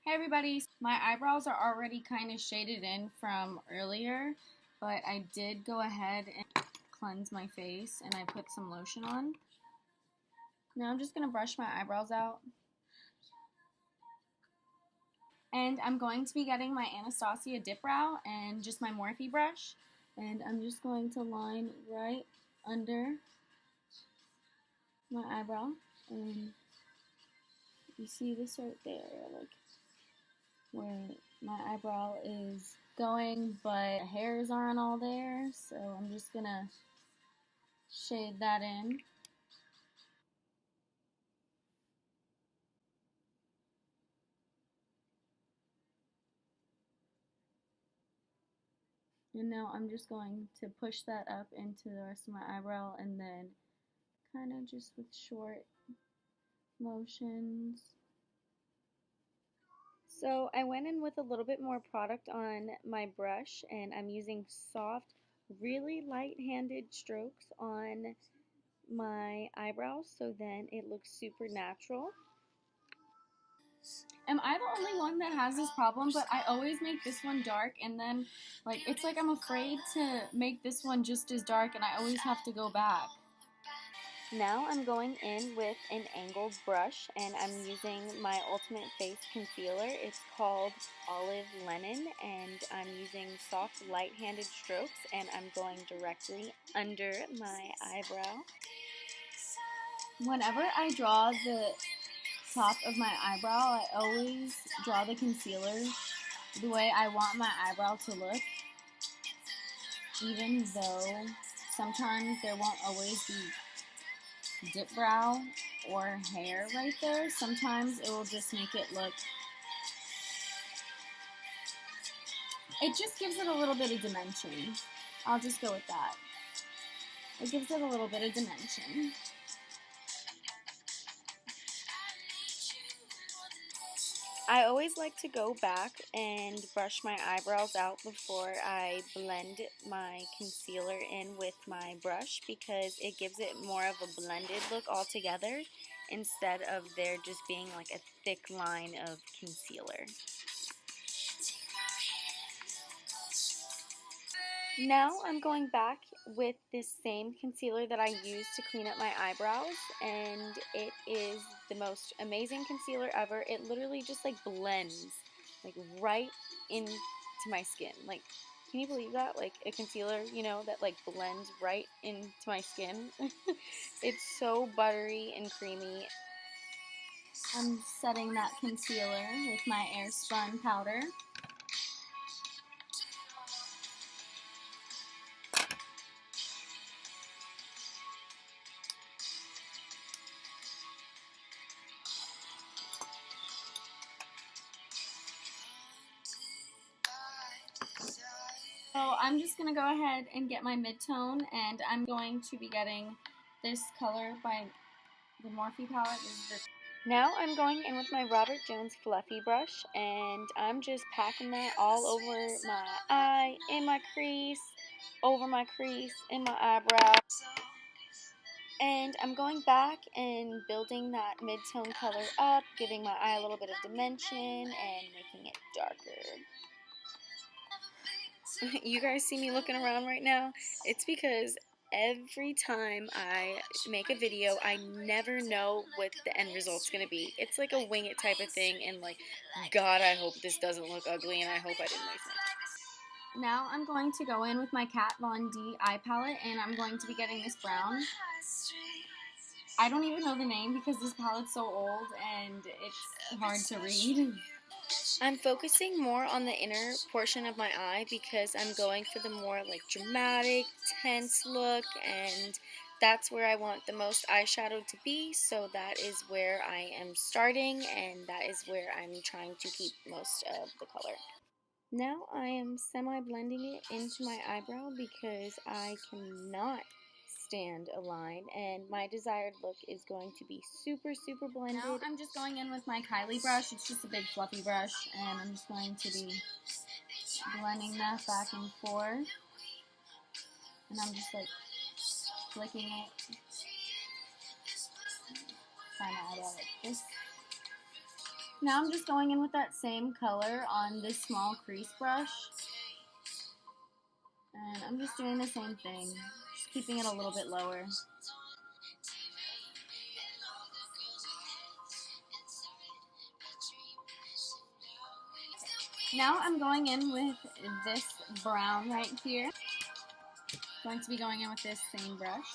Hey everybody, my eyebrows are already kind of shaded in from earlier, but I did go ahead and cleanse my face and I put some lotion on. Now I'm just going to brush my eyebrows out. And I'm going to be getting my Anastasia dip brow and just my Morphe brush. And I'm just going to line right under my eyebrow. And you see this right there, like where my eyebrow is going, but the hairs aren't all there, so I'm just gonna shade that in. And now I'm just going to push that up into the rest of my eyebrow and then kind of just with short motions. So I went in with a little bit more product on my brush and I'm using soft, really light-handed strokes on my eyebrows so then it looks super natural. Am I the only one that has this problem? But I always make this one dark and then it's like I'm afraid to make this one just as dark and I always have to go back. Now I'm going in with an angled brush and I'm using my Ultimate Face Concealer. It's called Olive Lemon and I'm using soft light-handed strokes and I'm going directly under my eyebrow. Whenever I draw the top of my eyebrow, I always draw the concealer the way I want my eyebrow to look, even though sometimes there won't always be dip brow or hair right there. Sometimes it will just make it look, it just gives it a little bit of dimension. I'll just go with that. It gives it a little bit of dimension. I always like to go back and brush my eyebrows out before I blend my concealer in with my brush because it gives it more of a blended look altogether instead of there just being like a thick line of concealer. Now I'm going back with this same concealer that I used to clean up my eyebrows, and it is the most amazing concealer ever. It literally just like blends like right into my skin. Like, can you believe that? Like a concealer, you know, that like blends right into my skin. It's so buttery and creamy. I'm setting that concealer with my Airspun powder. So I'm just going to go ahead and get my mid-tone, and I'm going to be getting this color by the Morphe palette. Now I'm going in with my Robert Jones Fluffy brush, and I'm just packing that all over my eye, in my crease, over my crease, in my eyebrow. And I'm going back and building that mid-tone color up, giving my eye a little bit of dimension and making it darker. You guys see me looking around right now? It's because every time I make a video, I never know what the end result's going to be. It's like a wing it type of thing, and like, God, I hope this doesn't look ugly, and I hope I didn't waste my time. Now I'm going to go in with my Kat Von D eye palette, and I'm going to be getting this brown. I don't even know the name because this palette's so old, and it's hard to read. I'm focusing more on the inner portion of my eye because I'm going for the more like dramatic, tense look, and that's where I want the most eyeshadow to be, so that is where I am starting and that is where I'm trying to keep most of the color. Now I am semi-blending it into my eyebrow because I cannot stand a line, and my desired look is going to be super, super blended. Now I'm just going in with my Kylie brush. It's just a big fluffy brush, and I'm just going to be blending that back and forth. And I'm just like flicking it. Trying my eyebrow like this. Now I'm just going in with that same color on this small crease brush. And I'm just doing the same thing, just keeping it a little bit lower. Now I'm going in with this brown right here. Going to be going in with this same brush.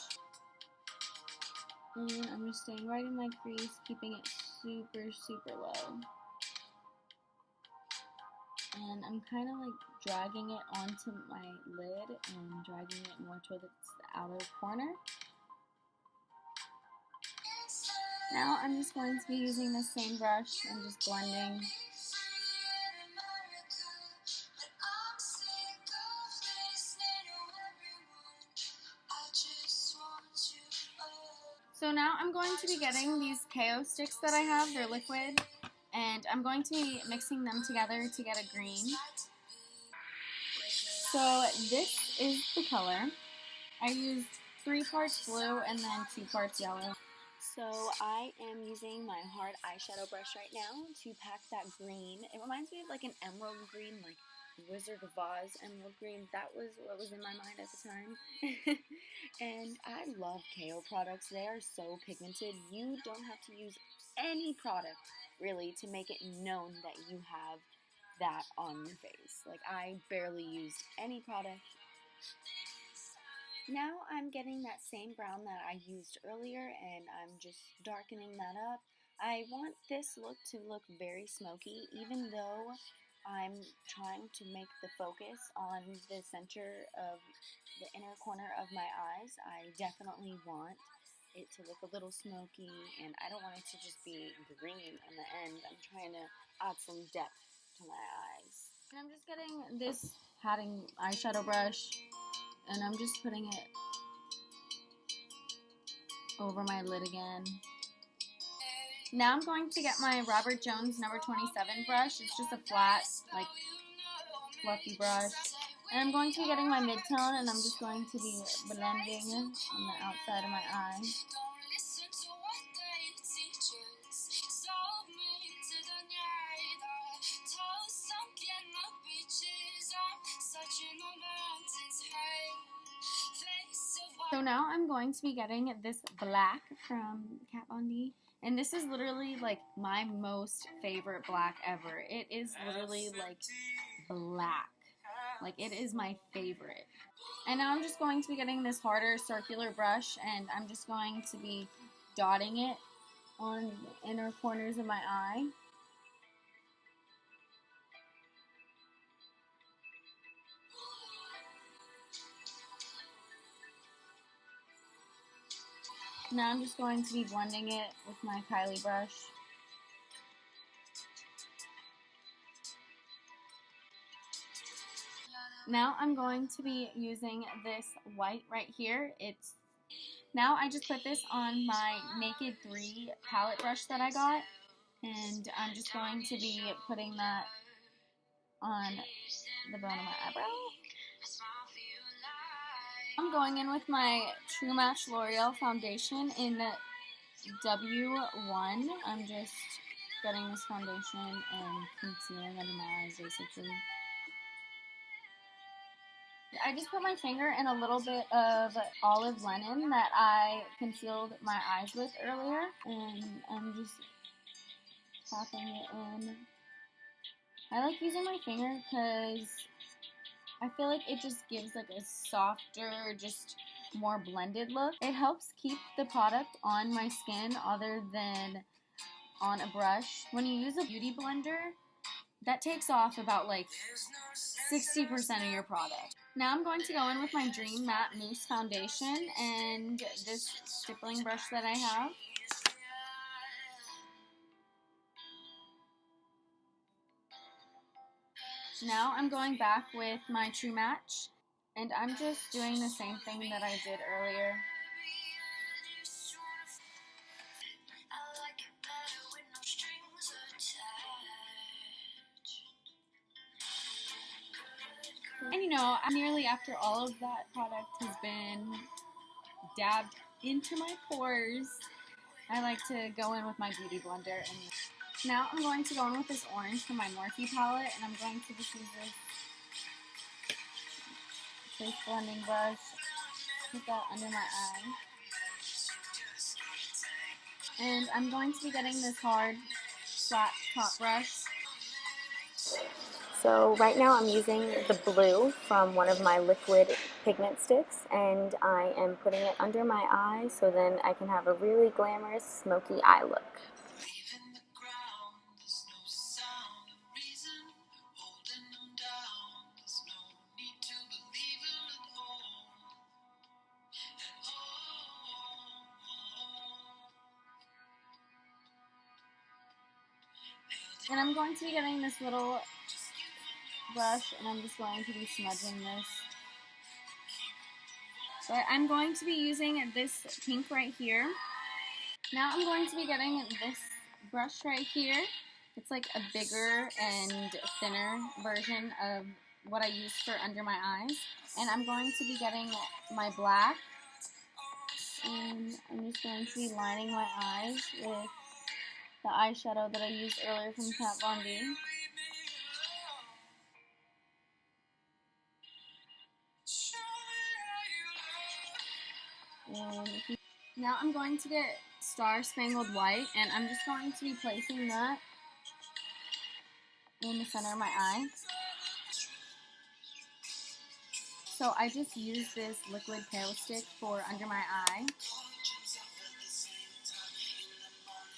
And I'm just staying right in my crease, keeping it super, super low. And I'm kind of like dragging it onto my lid and dragging it more towards the outer corner. Now I'm just going to be using the same brush and just blending. So now I'm going to be getting these KO sticks that I have, they're liquid, and I'm going to be mixing them together to get a green. So this is the color. I used 3 parts blue and then 2 parts yellow. So I am using my hard eyeshadow brush right now to pack that green. It reminds me of like an emerald green, like Wizard of Oz emerald green. That was what was in my mind at the time. And I love KO products. They are so pigmented. You don't have to use any product really to make it known that you have that on your face. Like I barely used any product. Now I'm getting that same brown that I used earlier and I'm just darkening that up. I want this look to look very smoky, even though I'm trying to make the focus on the center of the inner corner of my eyes. I definitely want it to look a little smoky, and I don't want it to just be green in the end. I'm trying to add some depth to my eyes. And I'm just getting this padding eyeshadow brush, and I'm just putting it over my lid again. Now I'm going to get my Robert Jones number 27 brush. It's just a flat, like, fluffy brush. And I'm going to be getting my mid-tone, and I'm just going to be blending on the outside of my eye. So now I'm going to be getting this black from Kat Von D. And this is literally like my most favorite black ever. It is literally like black. Like it is my favorite. And now I'm just going to be getting this harder circular brush, and I'm just going to be dotting it on the inner corners of my eye. Now I'm just going to be blending it with my Kylie brush. Now I'm going to be using this white right here. Now I just put this on my Naked 3 palette brush that I got, and I'm just going to be putting that on the bone of my eyebrow. I'm going in with my True Match L'Oreal foundation in W1. I'm just getting this foundation and concealing under my eyes, basically. I just put my finger in a little bit of olive linen that I concealed my eyes with earlier, and I'm just tapping it in. I like using my finger because I feel like it just gives like a softer, just more blended look. It helps keep the product on my skin other than on a brush. When you use a beauty blender, that takes off about like 60% of your product. Now I'm going to go in with my Dream Matte Mousse Foundation and this stippling brush that I have. Now I'm going back with my True Match, and I'm just doing the same thing that I did earlier. And you know, nearly after all of that product has been dabbed into my pores, I like to go in with my beauty blender and Now I'm going to go in with this orange from my Morphe palette, and I'm going to just use this blending brush, put that under my eye. And I'm going to be getting this hard, flat top brush. So right now I'm using the blue from one of my liquid pigment sticks, and I am putting it under my eye so then I can have a really glamorous smoky eye look. And I'm going to be getting this little brush, and I'm just going to be smudging this. So I'm going to be using this pink right here. Now I'm going to be getting this brush right here. It's like a bigger and thinner version of what I use for under my eyes. And I'm going to be getting my black, and I'm just going to be lining my eyes with the eyeshadow that I used earlier from Kat Von D. Now I'm going to get Star Spangled White, and I'm just going to be placing that in the center of my eye. So I just use this liquid pale stick for under my eye.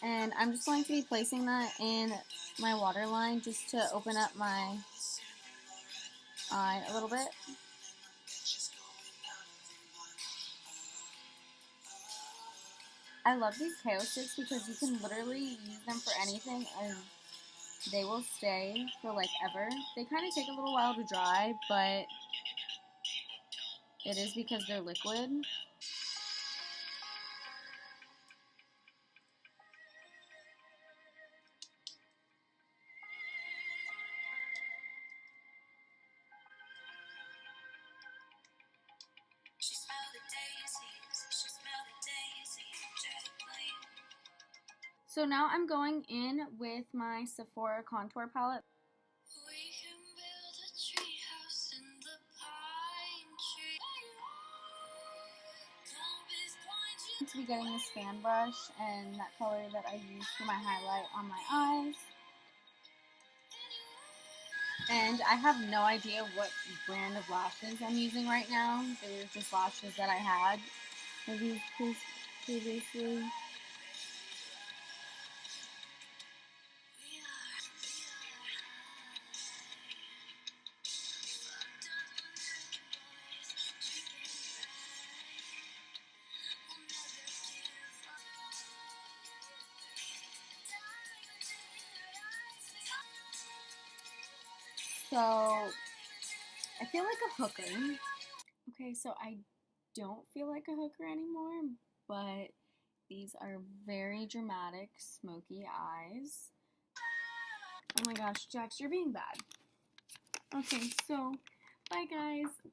And I'm just going to be placing that in my waterline just to open up my eye a little bit. I love these KO sticks because you can literally use them for anything and they will stay for like ever. They kind of take a little while to dry, but it is because they're liquid. So now I'm going in with my Sephora contour palette. To be getting this fan brush and that color that I use for my highlight on my eyes. And I have no idea what brand of lashes I'm using right now. They're just lashes that I had used previously. So I feel like a hooker. Okay, so I don't feel like a hooker anymore, but these are very dramatic, smoky eyes. Oh my gosh, Jax, you're being bad. Okay, so bye guys.